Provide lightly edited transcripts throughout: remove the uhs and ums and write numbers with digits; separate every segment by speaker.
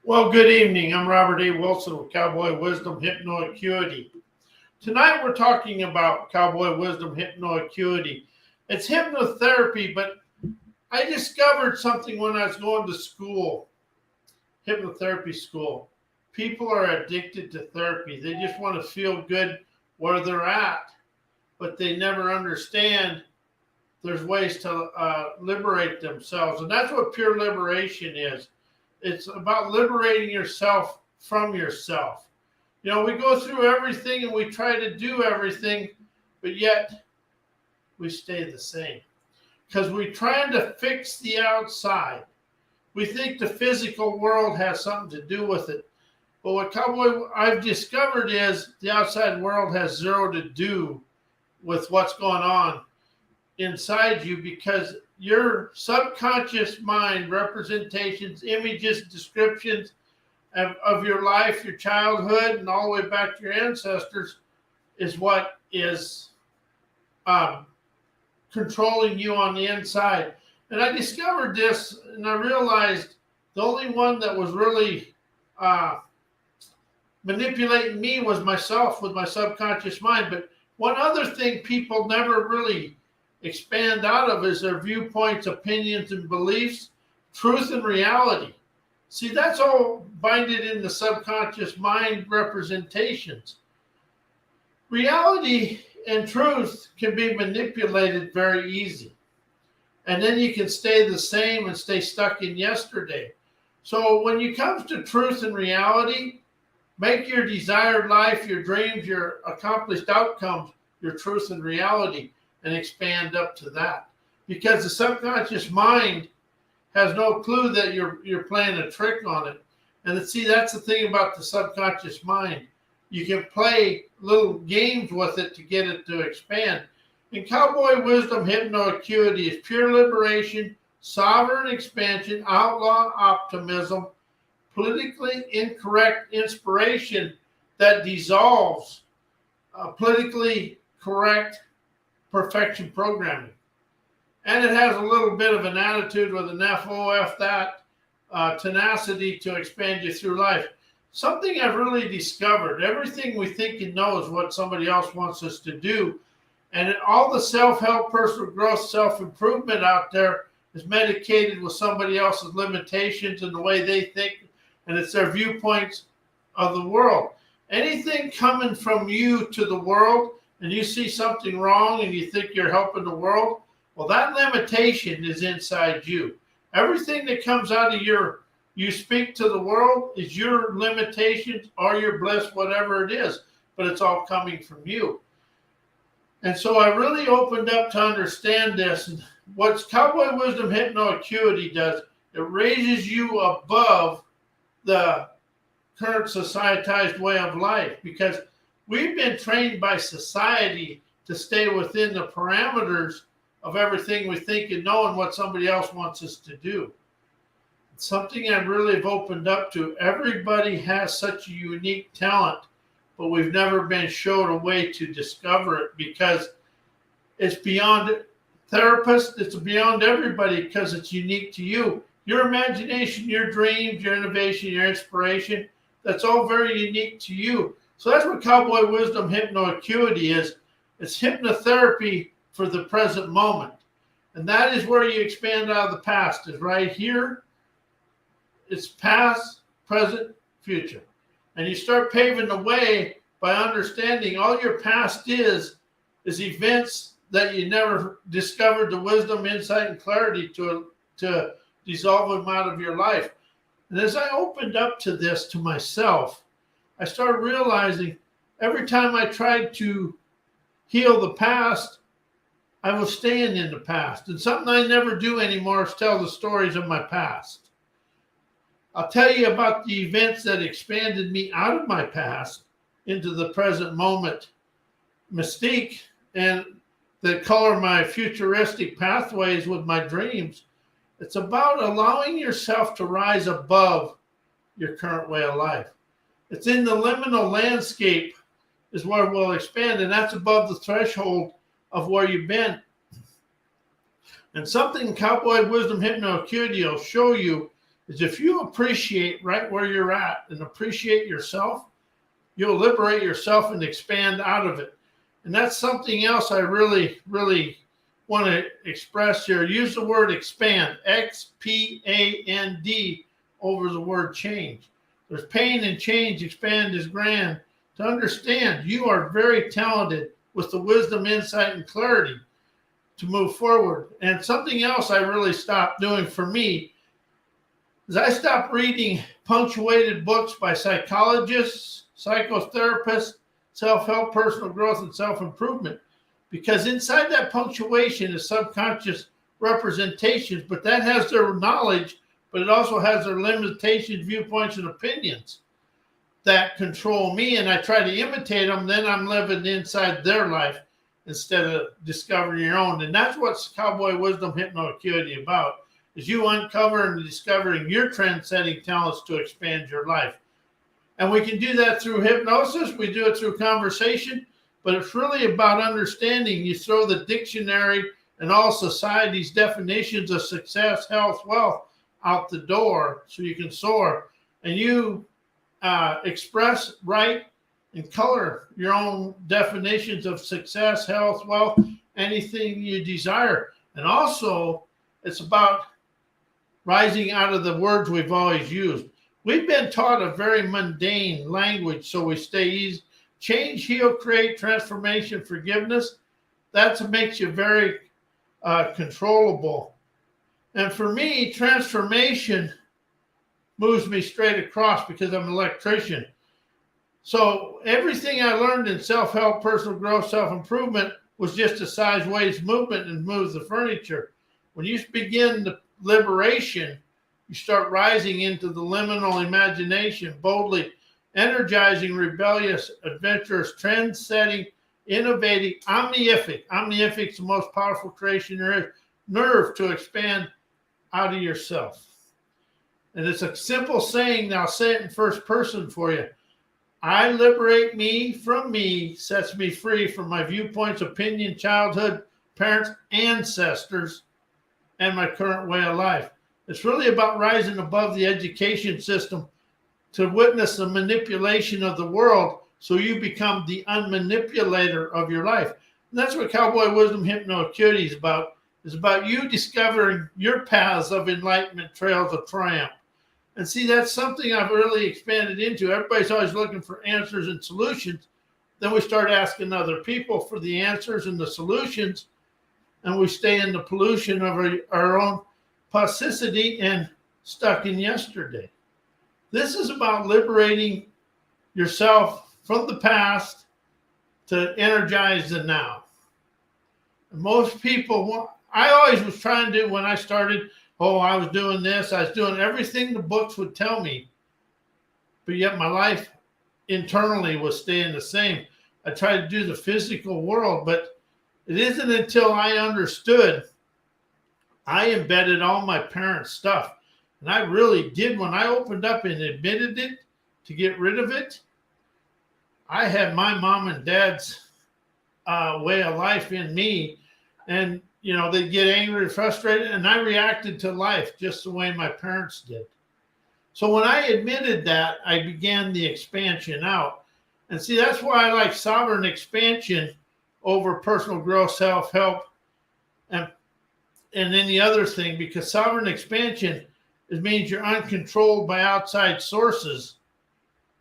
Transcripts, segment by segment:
Speaker 1: Well, good evening. I'm Robert A. Wilson with Cowboy Wisdom Hypnoacuity. Tonight we're talking about Cowboy Wisdom Hypnoacuity. It's hypnotherapy, but I discovered something when I was going to school, hypnotherapy school. People are addicted to therapy. They just want to feel good where they're at, but they never understand there's ways to liberate themselves. And that's what pure liberation is. It's about liberating yourself from yourself. You know, we go through everything and we try to do everything, but yet we stay the same because we're trying to fix the outside. We think the physical world has something to do with it. But what I've discovered is the outside world has zero to do with what's going on inside you, because your subconscious mind, representations, images, descriptions of your life, your childhood, and all the way back to your ancestors is what is controlling you on the inside. And I discovered this, and I realized the only one that was really manipulating me was myself with my subconscious mind. But one other thing people never really expand out of is their viewpoints, opinions, and beliefs, truth and reality. See, that's all binded in the subconscious mind representations. Reality and truth can be manipulated very easy. And then you can stay the same and stay stuck in yesterday. So when it comes to truth and reality, make your desired life, your dreams, your accomplished outcomes, your truth and reality, and expand up to that. Because the subconscious mind has no clue that you're playing a trick on it. And see, that's the thing about the subconscious mind. You can play little games with it to get it to expand. And Cowboy Wisdom Hypnoacuity is pure liberation, sovereign expansion, outlaw optimism, politically incorrect inspiration that dissolves politically correct perfection programming. And it has a little bit of an attitude with an FOF that tenacity to expand you through life. Something I've really discovered, everything we think and know is what somebody else wants us to do. And all the self-help, personal growth, self-improvement out there is medicated with somebody else's limitations and the way they think, and it's their viewpoints of the world. Anything coming from you to the world, and you see something wrong and you think you're helping the world, well, that limitation is inside you. Everything that comes out of you speak to the world is your limitations or your bliss, whatever it is, but it's all coming from you. And so I really opened up to understand this. And what Cowboy Wisdom Hypnoacuity does, it raises you above the current societized way of life, because we've been trained by society to stay within the parameters of everything we think and know and what somebody else wants us to do. It's something I really have opened up to. Everybody has such a unique talent, but we've never been shown a way to discover it, because it's beyond therapists, it's beyond everybody, because it's unique to you. Your imagination, your dreams, your innovation, your inspiration, that's all very unique to you. So that's what Cowboy Wisdom Hypnoacuity is. It's hypnotherapy for the present moment. And that is where you expand out of the past, is right here. It's past, present, future. And you start paving the way by understanding all your past is events that you never discovered the wisdom, insight, and clarity to dissolve them out of your life. And as I opened up to this to myself, I started realizing every time I tried to heal the past, I was staying in the past. And something I never do anymore is tell the stories of my past. I'll tell you about the events that expanded me out of my past into the present moment mystique, and that color my futuristic pathways with my dreams. It's about allowing yourself to rise above your current way of life. It's in the liminal landscape is where we'll expand, and that's above the threshold of where you've been. And something Cowboy Wisdom Hypnoacuity will show you is if you appreciate right where you're at and appreciate yourself, you'll liberate yourself and expand out of it. And that's something else I really, really want to express here. Use the word expand, XPAND, over the word change. There's pain and change. Expand is grand. To understand, you are very talented with the wisdom, insight, and clarity to move forward. And something else I really stopped doing for me is I stopped reading punctuated books by psychologists, psychotherapists, self-help, personal growth, and self-improvement, because inside that punctuation is subconscious representations, but that has their knowledge, but it also has their limitations, viewpoints, and opinions that control me, and I try to imitate them. Then I'm living inside their life instead of discovering your own. And that's what's Cowboy Wisdom Hypnoacuity about, is you uncovering and discovering your trend-setting talents to expand your life. And we can do that through hypnosis. We do it through conversation, but it's really about understanding. You throw the dictionary and all society's definitions of success, health, wealth out the door so you can soar. And you express, write, and color your own definitions of success, health, wealth, anything you desire. And also, it's about rising out of the words we've always used. We've been taught a very mundane language, so we stay easy. Change, heal, create, transformation, forgiveness. That makes you very controllable. And for me, transformation moves me straight across because I'm an electrician. So everything I learned in self-help, personal growth, self-improvement was just a sideways movement and moves the furniture. When you begin the liberation, you start rising into the liminal imagination, boldly energizing, rebellious, adventurous, trend-setting, innovating, omnific. Omnific is the most powerful creation there is. Nerve to expand out of yourself. And it's a simple saying. Now, I'll say it in first person for you. I liberate me from me, sets me free from my viewpoints, opinion, childhood, parents, ancestors, and my current way of life. It's really about rising above the education system to witness the manipulation of the world so you become the unmanipulator of your life. And that's what Cowboy Wisdom Hypnoacuity is about. It's about you discovering your paths of enlightenment, trails of triumph. And see, that's something I've really expanded into. Everybody's always looking for answers and solutions. Then we start asking other people for the answers and the solutions, and we stay in the pollution of our own toxicity and stuck in yesterday. This is about liberating yourself from the past to energize the now. And most people, I always was trying to do when I started, I was doing this, I was doing everything the books would tell me, but yet my life internally was staying the same. I tried to do the physical world, but it isn't until I understood, I embedded all my parents' stuff. And I really did. When I opened up and admitted it to get rid of it, I had my mom and dad's way of life in me. And, they'd get angry and frustrated, and I reacted to life just the way my parents did. So when I admitted that, I began the expansion out. And see, that's why I like sovereign expansion over personal growth, self-help, and any other thing, because sovereign expansion means you're uncontrolled by outside sources,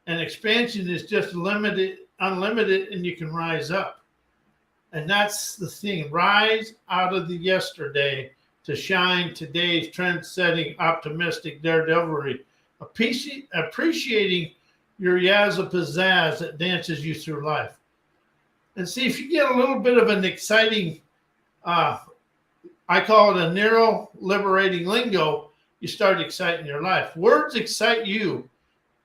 Speaker 1: and expansion is just unlimited, and you can rise up. And that's the thing. Rise out of the yesterday to shine today's trend-setting, optimistic daredevilry, appreciating your yazza pizzazz that dances you through life. And see, if you get a little bit of an exciting, I call it a neuro-liberating lingo, you start exciting your life. Words excite you.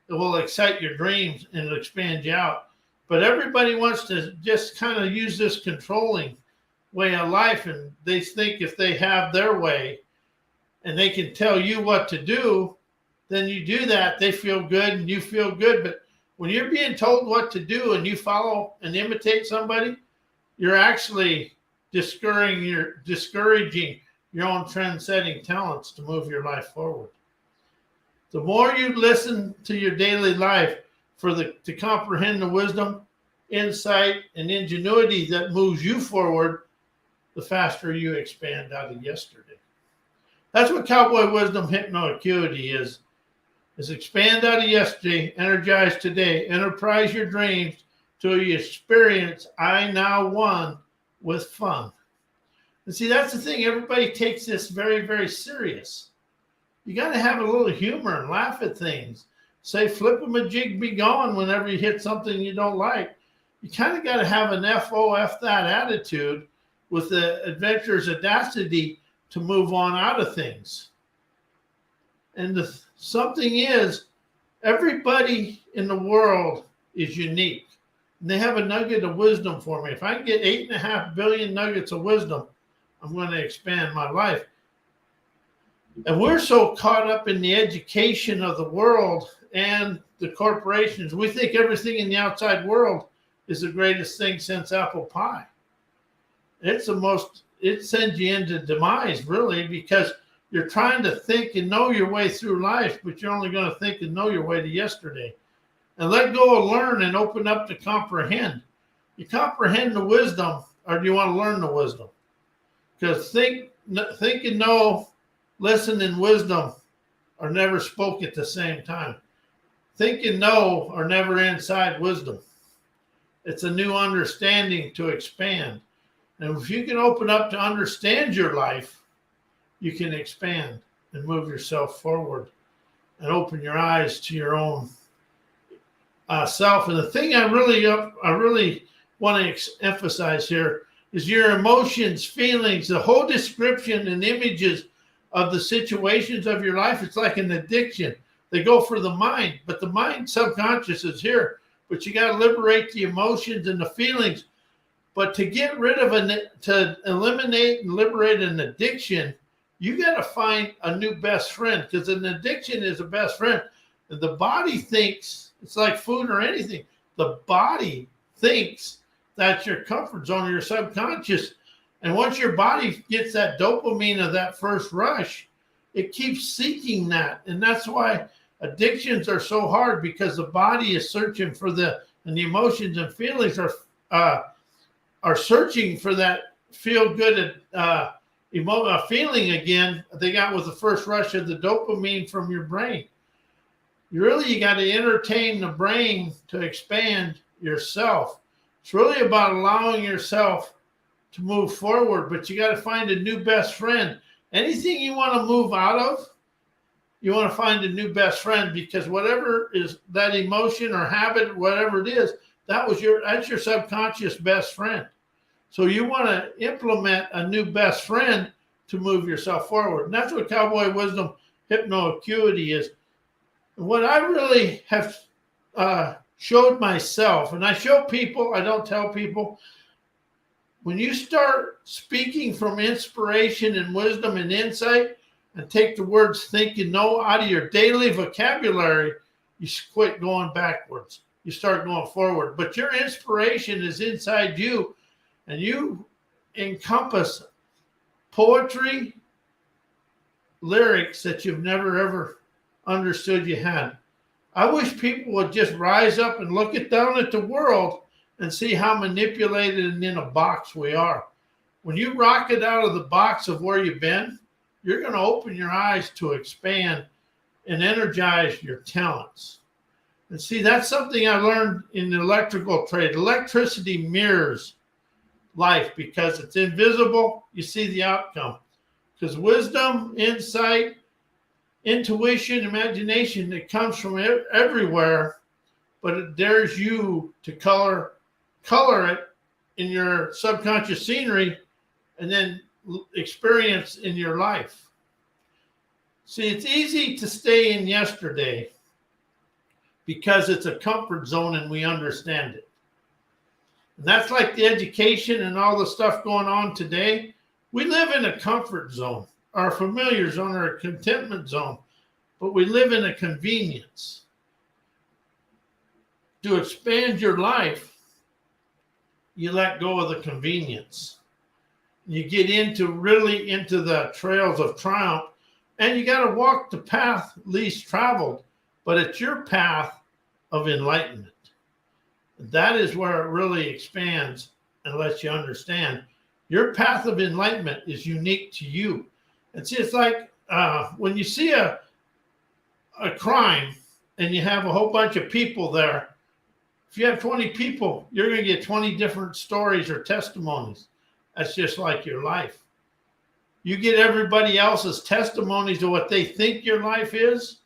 Speaker 1: It will excite your dreams and it'll expand you out. But everybody wants to just kind of use this controlling way of life, and they think if they have their way and they can tell you what to do, then you do that. They feel good and you feel good. But when you're being told what to do and you follow and imitate somebody, you're actually discouraging your own trend-setting talents to move your life forward. The more you listen to your daily life to comprehend the wisdom, insight, and ingenuity that moves you forward, the faster you expand out of yesterday. That's what Cowboy Wisdom Hypnoacuity is expand out of yesterday, energize today, enterprise your dreams till you experience I now one with fun. And see, that's the thing. Everybody takes this very, very serious. You got to have a little humor and laugh at things. Say, flip 'em a jig, be gone whenever you hit something you don't like. You kind of got to have an F that attitude with the adventurer's audacity to move on out of things. And something is, everybody in the world is unique. And they have a nugget of wisdom for me. If I can get 8.5 billion nuggets of wisdom, I'm going to expand my life. And we're so caught up in the education of the world and the corporations. We think everything in the outside world is the greatest thing since apple pie. It sends you into demise, really, because you're trying to think and know your way through life, but you're only going to think and know your way to yesterday. And let go of learn and open up to comprehend. You comprehend the wisdom, or do you want to learn the wisdom? Because think and know, listen and wisdom are never spoke at the same time. Think and know are never inside wisdom. It's a new understanding to expand. And if you can open up to understand your life, you can expand and move yourself forward and open your eyes to your own self. And the thing I really want to emphasize here is your emotions, feelings, the whole description and images of the situations of your life. It's like an addiction. They go for the mind, but the mind subconscious is here. But you got to liberate the emotions and the feelings. But to get rid of to eliminate and liberate an addiction, you got to find a new best friend, because an addiction is a best friend. And the body thinks it's like food or anything. The body thinks that's your comfort zone, your subconscious. And once your body gets that dopamine of that first rush, it keeps seeking that. And that's why addictions are so hard, because the body is searching for and the emotions and feelings are searching for that feel-good feeling again they got with the first rush of the dopamine from your brain. You got to entertain the brain to expand yourself. It's really about allowing yourself to move forward, but you got to find a new best friend. Anything you want to move out of, you want to find a new best friend, because whatever is that emotion or habit, whatever it is, that's your subconscious best friend. So you want to implement a new best friend to move yourself forward. And that's what Cowboy Wisdom Hypnoacuity is. And what I really have showed myself, and I show people, I don't tell people, when you start speaking from inspiration and wisdom and insight and take the words think and know out of your daily vocabulary, you quit going backwards. You start going forward. But your inspiration is inside you, and you encompass poetry, lyrics that you've never, ever understood you had. I wish people would just rise up and look down at the world and see how manipulated and in a box we are. When you rocket out of the box of where you've been, you're going to open your eyes to expand and energize your talents. And see, that's something I learned in the electrical trade. Electricity mirrors life because it's invisible. You see the outcome. Because wisdom, insight, intuition, imagination, it comes from everywhere, but it dares you to color it in your subconscious scenery and then experience in your life. See, it's easy to stay in yesterday because it's a comfort zone and we understand it. And that's like the education and all the stuff going on today. We live in a comfort zone, our familiar zone, or a contentment zone, but we live in a convenience. To expand your life, you let go of the convenience. You get really into the trails of triumph, And you got to walk the path least traveled, but it's your path of enlightenment. That is where it really expands and lets you understand your path of enlightenment is unique to you. And see, it's like when you see a crime and you have a whole bunch of people there, if you have 20 people, you're going to get 20 different stories or testimonies. That's just like your life. You get everybody else's testimonies of what they think your life is,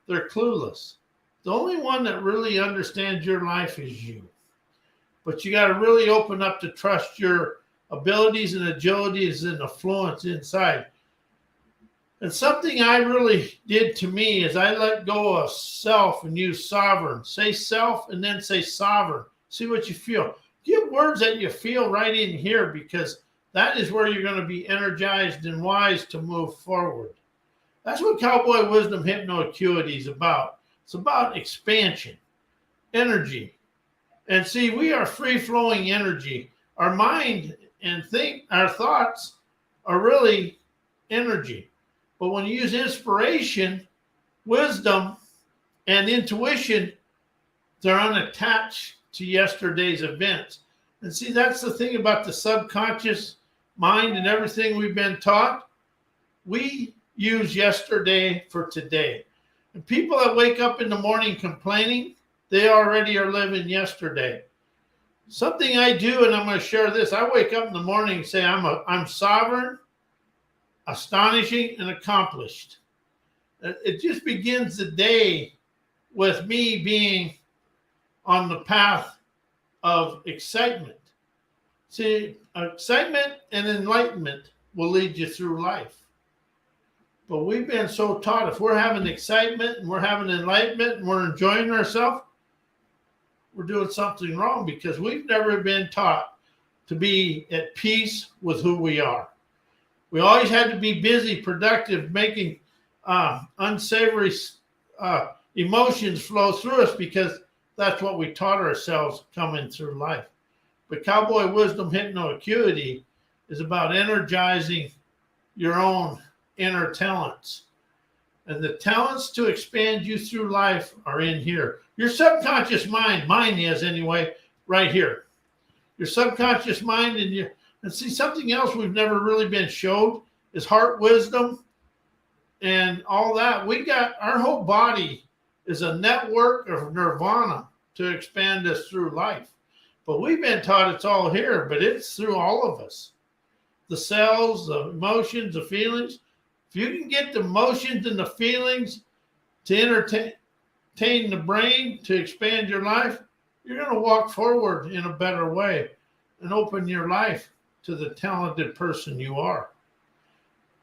Speaker 1: they're clueless. The only one that really understands your life is you. But you got to really open up to trust your abilities and agilities and affluence inside. And something I really did to me is I let go of self and use sovereign. Say self and then say sovereign. See what you feel. Give words that you feel right in here, because that is where you're going to be energized and wise to move forward. That's what Cowboy Wisdom Hypnoacuity is about. It's about expansion, energy. And see, we are free-flowing energy. Our mind and our thoughts are really energy. But when you use inspiration, wisdom, and intuition, they're unattached to yesterday's events. And see, that's the thing about the subconscious mind and everything we've been taught. We use yesterday for today. And people that wake up in the morning complaining, they already are living yesterday. Something I do, and I'm going to share this. I wake up in the morning and say, I'm sovereign, astonishing, and accomplished. It just begins the day with me being on the path of excitement. See, excitement and enlightenment will lead you through life. But we've been so taught, if we're having excitement and we're having enlightenment and we're enjoying ourselves, we're doing something wrong, because we've never been taught to be at peace with who we are. We always had to be busy, productive, making unsavory emotions flow through us, because that's what we taught ourselves coming through life. But Cowboy Wisdom Hypnoacuity is about energizing your own inner talents. And the talents to expand you through life are in here. Your subconscious mind, mine is anyway, right here. Your subconscious mind and see, something else we've never really been showed is heart wisdom and all that. We got, our whole body is a network of nirvana to expand us through life. But we've been taught it's all here, but it's through all of us. The cells, the emotions, the feelings. If you can get the emotions and the feelings to entertain the brain to expand your life, you're going to walk forward in a better way and open your life to the talented person you are.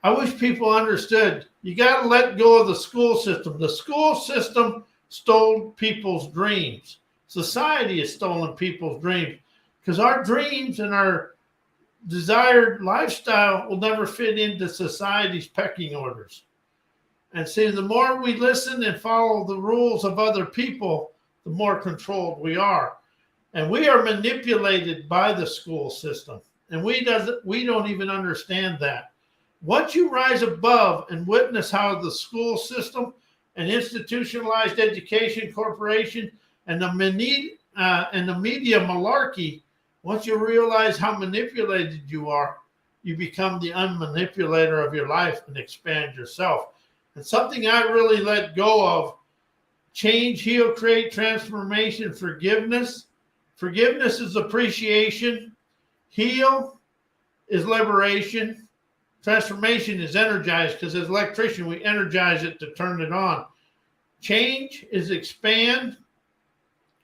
Speaker 1: I wish people understood you got to let go of the school system. The school system stole people's dreams. Society has stolen people's dreams, because our dreams and our desired lifestyle will never fit into society's pecking orders. And see, the more we listen and follow the rules of other people, the more controlled we are. And we are manipulated by the school system. And we don't even understand that. Once you rise above and witness how the school system and institutionalized education corporation and the media malarkey, once you realize how manipulated you are, you become the unmanipulator of your life and expand yourself. And something I really let go of: change, heal, create, transformation, forgiveness. Forgiveness is appreciation. Heal is liberation. Transformation is energized, because as electrician, we energize it to turn it on. Change is expand,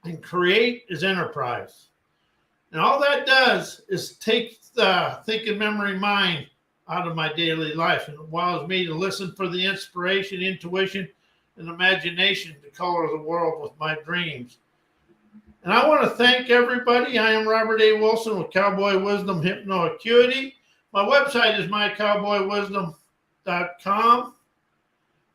Speaker 1: and create is enterprise. And all that does is take the thinking memory mind out of my daily life, and allows me to listen for the inspiration, intuition, and imagination to color the world with my dreams. And I want to thank everybody. I am Robert A. Wilson with Cowboy Wisdom Hypnoacuity. My website is mycowboywisdom.com.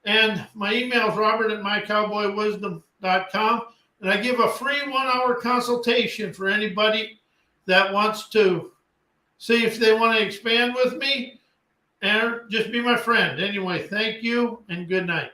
Speaker 1: And my email is robert@mycowboywisdom.com. And I give a free 1-hour consultation for anybody that wants to see if they want to expand with me. and just be my friend. Anyway, thank you and good night.